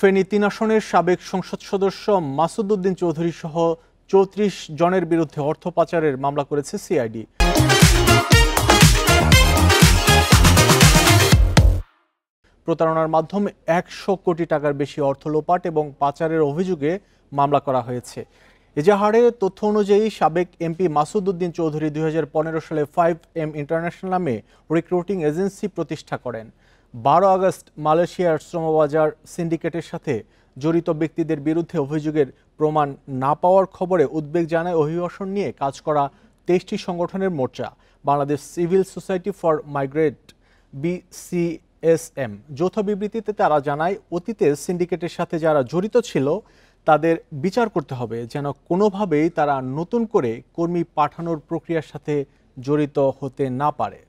ফেনী ৩ আসনের সাবেক সংসদ সদস্য মাসুদ উদ্দিন চৌধুরী সহ ৩৪ জনের বিরুদ্ধে অর্থ পাচারের মামলা করেছে সিআইডি। প্রতারণার মাধ্যমে ১০০ কোটি টাকার বেশি অর্থ লোপাট এবং পাচারের অভিযোগে মামলা করা হয়েছে। এজাহারে তথ্য অনুযায়ী সাবেক এমপি মাসুদ উদ্দিন চৌধুরী ২০১৫ সালে 5M ইন্টারন্যাশনাল নামে রিক্রুটিং এজেন্সি প্রতিষ্ঠা করেন। ১২ আগস্ট মালয়েশিয়ার শ্রমবাজার সিন্ডিকেটের সাথে জড়িত ব্যক্তিদের বিরুদ্ধে অভিযোগের প্রমাণ না পাওয়ার খবরে উদ্বেগ জানায় অভিবাসন নিয়ে কাজ করা ২৩টি সংগঠনের মোর্চা। Bangladesh civil society for migrate BCSM যৌথ বিবৃতিতে তারা জানায়, অতীতে সিন্ডিকেটের সাথে যারা জড়িত ছিল তাদের বিচার করতে হবে, যেন কোনোভাবেই তারা নতুন করে কর্মী পাঠানোর প্রক্রিয়ার সাথে জড়িত হতে না পারে।